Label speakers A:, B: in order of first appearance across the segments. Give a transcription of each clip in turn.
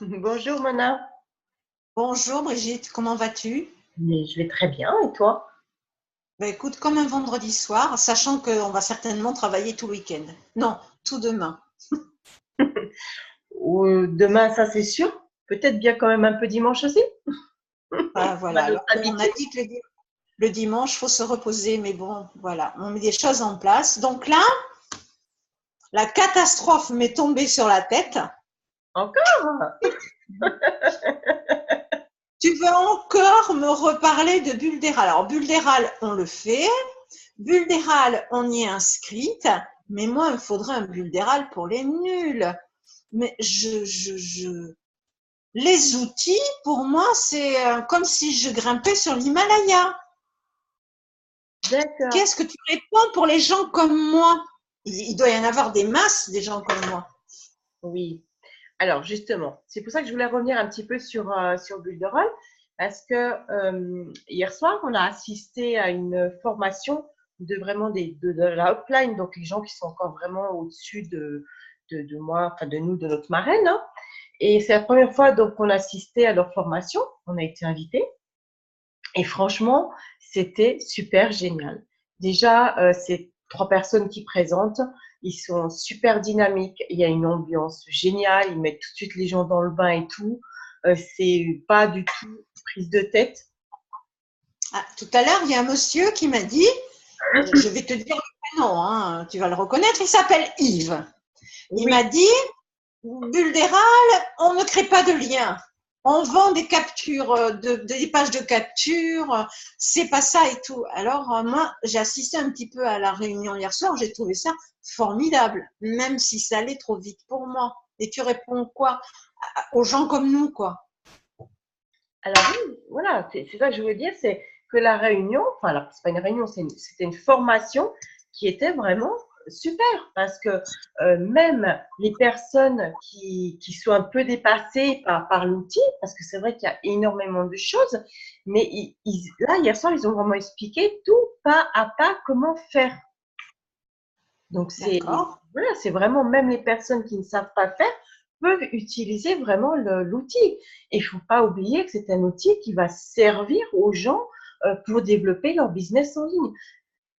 A: Bonjour Mona.
B: Bonjour Brigitte, comment vas-tu?
A: Mais je vais très bien et toi?
B: Ben écoute, comme un vendredi soir, sachant qu'on va certainement travailler tout le week-end. Non, tout demain.
A: Ou demain, ça c'est sûr. Peut-être bien quand même un peu dimanche aussi.
B: Ah,
A: On a
B: voilà,
A: notre
B: alors bon, on a
A: habitude.
B: dit que le dimanche, faut se reposer, mais bon, voilà, on met des choses en place. Donc là, la catastrophe m'est tombée sur la tête.
A: Encore?
B: Tu veux encore me reparler de Buldéral? Alors, Buldéral, on le fait. Buldéral, on y est inscrite. Mais moi, il me faudrait un Buldéral pour les nuls. Mais les outils, pour moi, c'est comme si je grimpais sur l'Himalaya.
A: D'accord.
B: Qu'est-ce que tu réponds pour les gens comme moi? Il doit y en avoir des masses, des gens comme moi.
A: Oui. Alors justement, c'est pour ça que je voulais revenir un petit peu sur Builderall, parce que hier soir, on a assisté à une formation de vraiment de la upline, donc les gens qui sont encore vraiment au-dessus de moi, enfin de nous, de notre marraine, hein. Et c'est la première fois donc qu'on assistait à leur formation. On a été invités. Et franchement, c'était super génial. Déjà, c'est trois personnes qui présentent. Ils sont super dynamiques. Il y a une ambiance géniale. Ils mettent tout de suite les gens dans le bain et tout. C'est pas du tout prise de tête.
B: Ah, tout à l'heure, il y a un monsieur qui m'a dit, je vais te dire le prénom, hein, tu vas le reconnaître, il s'appelle Yves. Il m'a
A: Oui,
B: dit, Buldéral, on ne crée pas de lien. On vend des captures, des pages de capture, c'est pas ça et tout. Alors, moi, j'ai assisté un petit peu à la réunion hier soir, j'ai trouvé ça formidable, même si ça allait trop vite pour moi. Et tu réponds quoi? Aux gens comme nous, quoi.
A: alors oui, voilà, c'est ça que je veux dire, c'est que la réunion, enfin, c'est pas une réunion, c'était une formation qui était vraiment super parce que même les personnes qui sont un peu dépassées par l'outil, parce que c'est vrai qu'il y a énormément de choses, mais là, hier soir, ils ont vraiment expliqué tout pas à pas comment faire. Donc,
B: D'accord.
A: voilà, c'est vraiment même les personnes qui ne savent pas faire peuvent utiliser vraiment l'outil. Et il ne faut pas oublier que c'est un outil qui va servir aux gens pour développer leur business en ligne.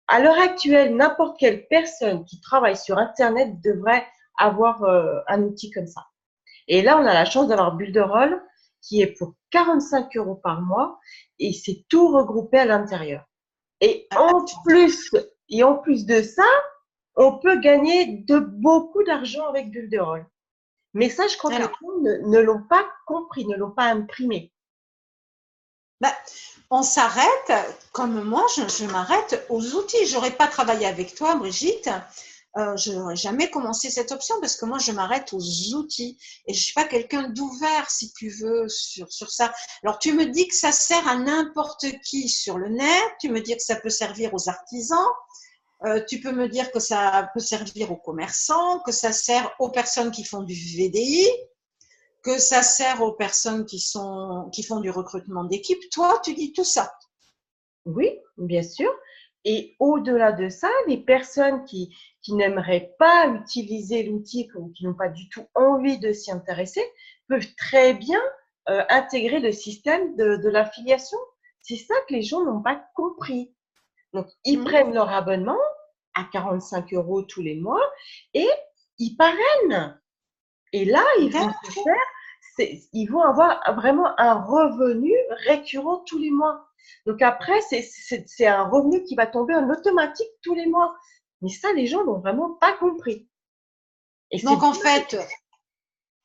A: À l'heure actuelle, n'importe quelle personne qui travaille sur Internet devrait avoir un outil comme ça. Et là, on a la chance d'avoir Builderall qui est pour 45 € par mois et c'est tout regroupé à l'intérieur. Et
B: Ah,
A: en plus, et en plus de ça, on peut gagner de beaucoup d'argent avec Builderall. Mais ça, je crois que les
B: alors,
A: gens ne l'ont pas compris, ne l'ont pas imprimé.
B: bah, on s'arrête, comme moi, je m'arrête aux outils. J'aurais pas travaillé avec toi, Brigitte. Je n'aurais jamais commencé cette option parce que moi, je m'arrête aux outils et je suis pas quelqu'un d'ouvert, si tu veux, sur ça. Alors, tu me dis que ça sert à n'importe qui sur le net. Tu me dis que ça peut servir aux artisans. Tu peux me dire que ça peut servir aux commerçants, que ça sert aux personnes qui font du VDI, que ça sert aux personnes qui font du recrutement d'équipe. Toi, tu dis tout ça.
A: Oui, bien sûr. Et au-delà de ça, les personnes qui n'aimeraient pas utiliser l'outil ou qui n'ont pas du tout envie de s'y intéresser peuvent très bien intégrer le système de l'affiliation. C'est ça que les gens n'ont pas compris. Donc, ils
B: Mmh.
A: prennent leur abonnement à 45 € tous les mois et ils parrainent. Et là, ils vont se faire, ils vont avoir vraiment un revenu récurrent tous les mois. Donc après, c'est un revenu qui va tomber en automatique tous les mois. Mais ça, les gens n'ont vraiment pas compris. Et c'est
B: Donc en fait,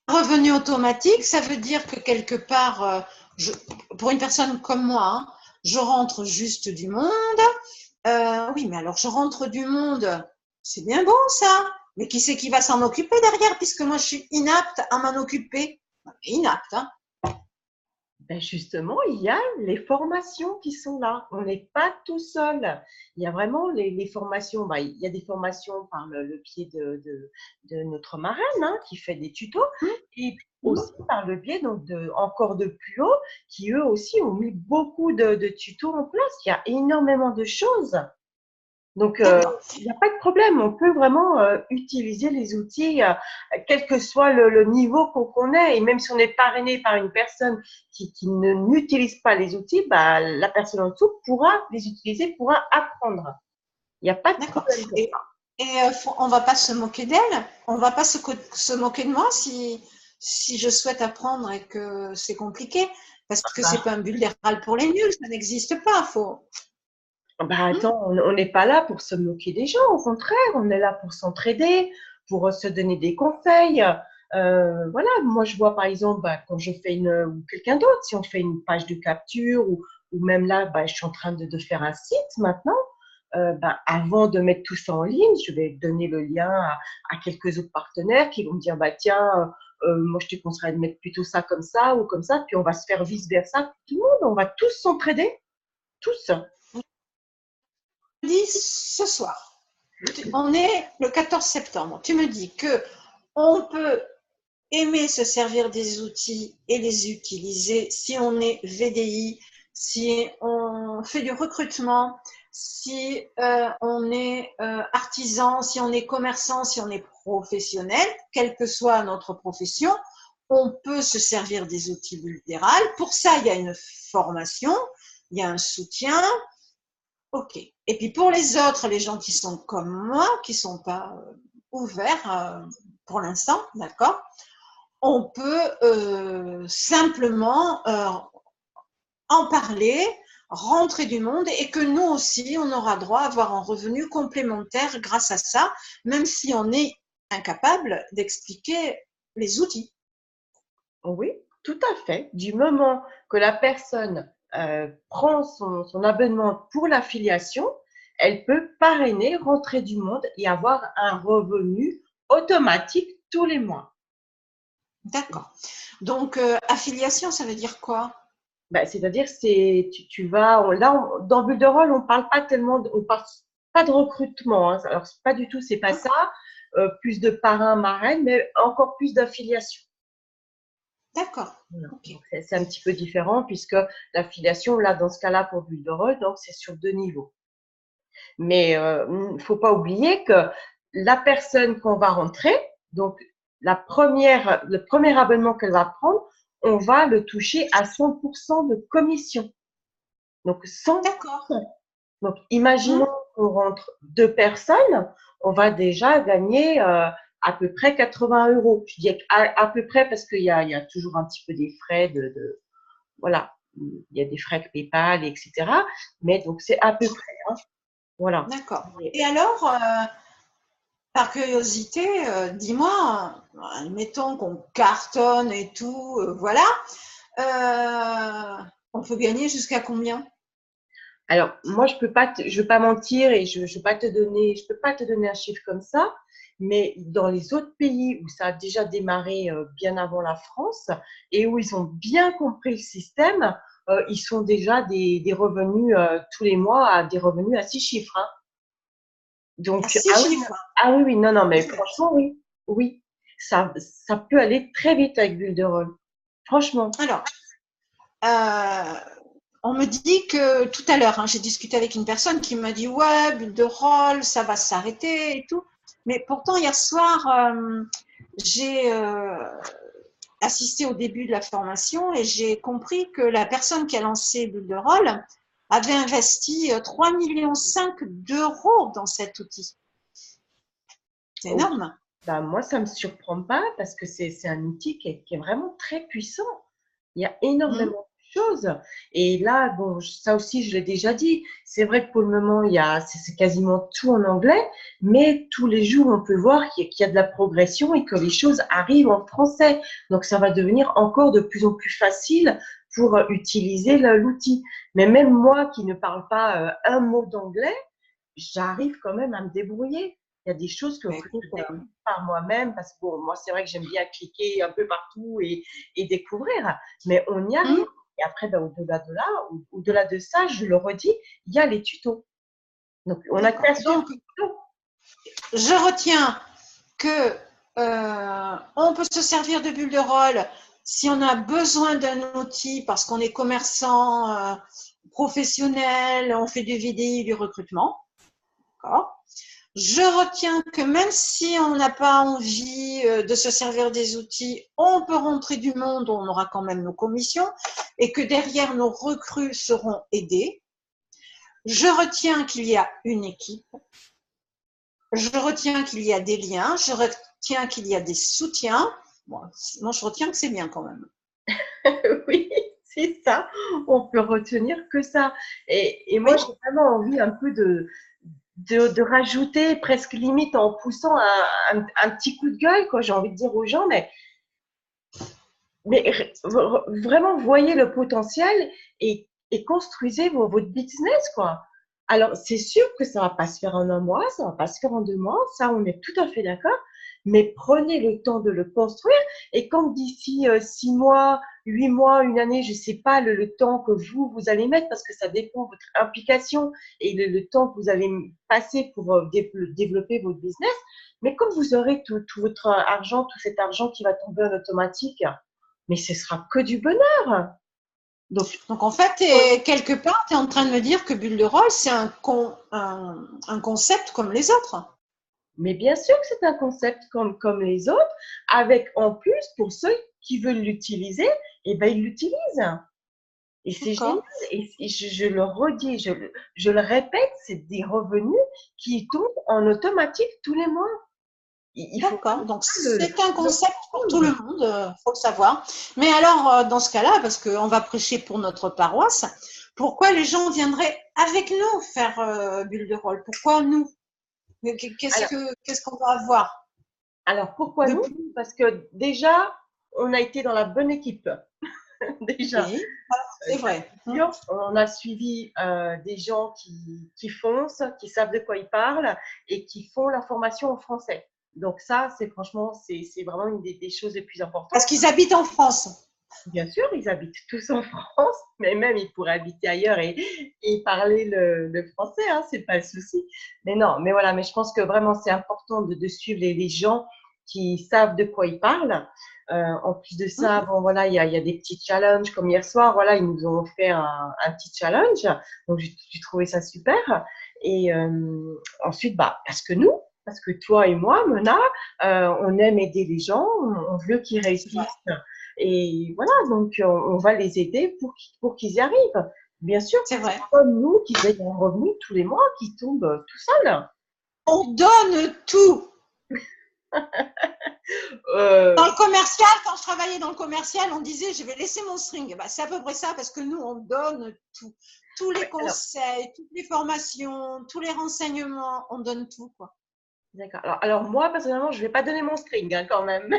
B: revenu automatique, ça veut dire que quelque part, je, pour une personne comme moi, hein, je rentre juste du monde. Oui, mais alors je rentre du monde, c'est bien bon ça. Mais qui c'est qui va s'en occuper derrière, puisque moi je suis inapte à m'en occuper. Inapte, hein.
A: ben justement, il y a les formations qui sont là. On n'est pas tout seul. Il y a vraiment les formations. Ben, il y a des formations par le pied de notre marraine hein, qui fait des tutos et aussi par le biais donc encore de plus haut qui eux aussi ont mis beaucoup de tutos en place. Il y a énormément de choses. Donc,
B: D'accord.
A: il n'y a pas de problème. On peut vraiment utiliser les outils, quel que soit le niveau qu'on ait. Et même si on est parrainé par une personne qui ne n'utilise pas les outils, bah, la personne en dessous pourra les utiliser, pourra apprendre. Il n'y a pas de
B: D'accord.
A: problème pour ça.
B: On va pas se moquer d'elle. On va pas se moquer de moi si je souhaite apprendre et que c'est compliqué. Parce que c'est pas un bulle-d'Héral pour les nuls. Ça n'existe pas. Faut.
A: Bah attends, on n'est pas là pour se moquer des gens, au contraire, on est là pour s'entraider, pour se donner des conseils. Voilà, moi je vois par exemple bah, quand je fais ou quelqu'un d'autre, si on fait une page de capture ou même là, bah, je suis en train de faire un site maintenant. Bah, avant de mettre tout ça en ligne, je vais donner le lien à quelques autres partenaires qui vont me dire bah tiens, moi je te conseillerais de mettre plutôt ça comme ça ou comme ça, puis on va se faire vice versa, tout le monde, on va tous s'entraider, tous.
B: Dis ce soir. On est le 14 septembre. Tu me dis que on peut aimer se servir des outils et les utiliser si on est VDI, si on fait du recrutement, si on est artisan, si on est commerçant, si on est professionnel, quelle que soit notre profession, on peut se servir des outils Builderal. Pour ça, il y a une formation, il y a un soutien. Ok. Et puis pour les autres, les gens qui sont comme moi, qui ne sont pas ouverts pour l'instant, d'accord, on peut simplement en parler, rentrer du monde et que nous aussi, on aura droit à avoir un revenu complémentaire grâce à ça, même si on est incapable d'expliquer les outils.
A: Oui, tout à fait. Du moment que la personne prend son abonnement pour l'affiliation, elle peut parrainer, rentrer du monde et avoir un revenu automatique tous les mois.
B: D'accord. Donc, affiliation, ça veut dire quoi?
A: Bah, c'est-à-dire, tu vas, dans Bulle de Rôle, on parle pas tellement, on parle pas de recrutement. Hein. Alors, c'est pas du tout, c'est pas ça. Plus de parrain, marraine, mais encore plus d'affiliation.
B: D'accord.
A: Voilà.
B: Ok.
A: Donc, c'est un petit peu différent puisque l'affiliation, là, dans ce cas-là, pour Bulle de Rôle, donc c'est sur 2 niveaux. Mais faut pas oublier que la personne qu'on va rentrer, donc le premier abonnement qu'elle va prendre, on va le toucher à 100% de commission. Donc 100%.
B: D'accord.
A: Donc imaginons qu'on rentre 2 personnes, on va déjà gagner à peu près 80 euros. Je dis à peu près parce qu'il y a toujours un petit peu des frais voilà, il y a des frais de PayPal, etc. Mais donc c'est à peu près, hein, voilà.
B: D'accord. Et alors, par curiosité, dis-moi, admettons qu'on cartonne et tout, voilà, on peut gagner jusqu'à combien?
A: Alors, moi, je veux pas mentir et je peux pas te donner un chiffre comme ça, mais dans les autres pays où ça a déjà démarré bien avant la France et où ils ont bien compris le système, ils sont déjà des revenus tous les mois à des revenus à 6 chiffres. Hein.
B: À
A: Donc,
B: 6 chiffres.
A: oui, non, non, mais franchement, oui, oui, ça peut aller très vite avec Bulle de Rôle. Franchement.
B: Alors, euh, on me dit que tout à l'heure, hein, j'ai discuté avec une personne qui m'a dit ouais, bulle de rôle, ça va s'arrêter et tout. Mais pourtant, hier soir, j'ai assisté au début de la formation et j'ai compris que la personne qui a lancé bulle de rôle avait investi 3,5 millions d'euros dans cet outil. C'est
A: Ok.
B: énorme.
A: Bah, moi, ça me surprend pas parce que c'est un outil qui est vraiment très puissant. Il y a
B: Mmh.
A: énormément de choses. Et là, bon, ça aussi, je l'ai déjà dit. C'est vrai que pour le moment, c'est quasiment tout en anglais, mais tous les jours, on peut voir qu'il y a de la progression et que les choses arrivent en français. Donc, ça va devenir encore de plus en plus facile pour utiliser l'outil. Mais même moi qui ne parle pas un mot d'anglais, j'arrive quand même à me débrouiller. Il y a des choses que
B: Bah,
A: je
B: écoute,
A: découvre par moi-même parce que bon, moi, c'est vrai que j'aime bien cliquer un peu partout et découvrir, mais on y arrive.
B: mmh.
A: Et après, ben, au-delà de là, au-delà de ça, je le redis, il y a les tutos. Donc, on a qu'à
B: D'accord.
A: suivre
B: Donc,
A: les tutos.
B: je retiens que on peut se servir de bulle de rôle si on a besoin d'un outil parce qu'on est commerçant, professionnel, on fait du VDI, du recrutement. D'accord. Je retiens que même si on n'a pas envie de se servir des outils, on peut rentrer du monde, on aura quand même nos commissions et que derrière nos recrues seront aidées. Je retiens qu'il y a une équipe. Je retiens qu'il y a des liens. Je retiens qu'il y a des soutiens. Bon, moi, je retiens que c'est bien quand même.
A: Oui, c'est ça. On peut retenir que ça. Et moi, j'ai vraiment envie un peu de rajouter, presque limite en poussant un petit coup de gueule, quoi. J'ai envie de dire aux gens, mais vraiment, voyez le potentiel et construisez votre business, quoi. Alors, c'est sûr que ça va pas se faire en un mois, ça va pas se faire en 2 mois, ça, on est tout à fait d'accord, mais prenez le temps de le construire et quand d'ici 6 mois, 8 mois, une année, je sais pas le temps que vous allez mettre parce que ça dépend de votre implication et le temps que vous allez passer pour développer votre business, mais quand vous aurez tout votre argent, tout cet argent qui va tomber en automatique, mais ce sera que du bonheur. Donc,
B: Donc en fait, quelque part, tu es en train de me dire que Bulle de Rôle, c'est un concept comme les autres.
A: mais bien sûr que c'est un concept comme les autres, avec en plus, pour ceux qui veulent l'utiliser, eh ben, ils l'utilisent. Et c'est génial. Et je le redis, je le répète, c'est des revenus qui tombent en automatique tous les mois.
B: D'accord, donc c'est un concept pour tout le monde, faut le savoir. Mais alors, dans ce cas-là, parce qu'on va prêcher pour notre paroisse, pourquoi les gens viendraient avec nous faire Bulle de Rôle? Pourquoi nous? Qu'est-ce qu'on va avoir
A: Alors, pourquoi
B: de
A: nous?
B: plus?
A: Parce que déjà, on a été dans la bonne équipe. Déjà.
B: Oui, c'est vrai.
A: On a suivi des gens qui foncent, qui savent de quoi ils parlent et qui font la formation en français. Donc ça, c'est franchement, c'est vraiment une des choses les plus importantes.
B: Parce qu'ils habitent en France.
A: Bien sûr, ils habitent tous en France, mais même ils pourraient habiter ailleurs et parler le français, hein, c'est pas le souci. Mais non, mais voilà, mais je pense que vraiment c'est important de suivre les gens qui savent de quoi ils parlent. En plus de ça, bon voilà, il y a des petits challenges comme hier soir, voilà, ils nous ont fait un petit challenge, donc j'ai trouvé ça super. Et ensuite, bah parce que toi et moi, Mona, on aime aider les gens, on veut qu'ils réussissent. Et voilà, donc on va les aider pour qu'ils y arrivent. Bien sûr,
B: c'est vrai.
A: Comme nous qui ayons un revenu tous les mois qui tombe tout seul.
B: On donne tout. Dans le commercial, quand je travaillais dans le commercial, on disait je vais laisser mon string. Bah, c'est à peu près ça parce que nous, on donne tout. Tous les conseils, toutes les formations, tous les renseignements, on donne tout, quoi.
A: D'accord. Alors moi, personnellement, je ne vais pas donner mon string hein, quand même.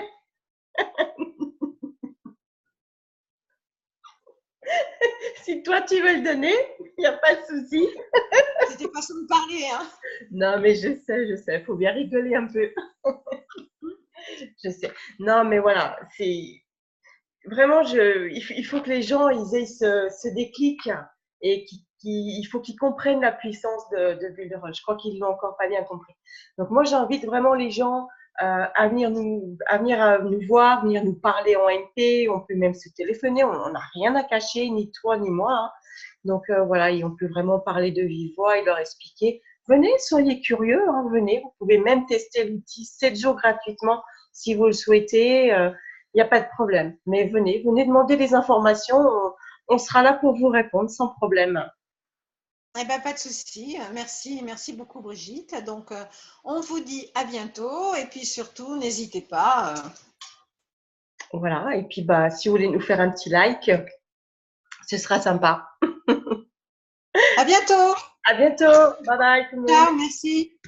A: Si toi, tu veux le donner, il n'y a pas de souci.
B: C'était façon de parler, hein.
A: Non, mais je sais. Il faut bien rigoler un peu. Je sais. Non, mais voilà, c'est vraiment, il faut que les gens ils aient ce déclic et il faut qu'ils comprennent la puissance de Bulle de Rôle. Je crois qu'ils l'ont encore pas bien compris. Donc moi, j'invite vraiment les gens à venir nous voir, venir nous parler en MP. On peut même se téléphoner. On n'a rien à cacher, ni toi ni moi. Hein. Donc voilà, et on peut vraiment parler de vive voix et leur expliquer. Venez, soyez curieux, hein, venez. Vous pouvez même tester l'outil 7 jours gratuitement si vous le souhaitez. Il n'y a pas de problème. Mais venez demander des informations. On sera là pour vous répondre sans problème.
B: Eh ben, pas de souci. Merci beaucoup Brigitte. Donc, on vous dit à bientôt et puis surtout, n'hésitez pas.
A: Voilà. Et puis, bah, si vous voulez nous faire un petit like, ce sera sympa.
B: À bientôt.
A: À bientôt. Bye bye tout le monde.
B: Ciao, merci.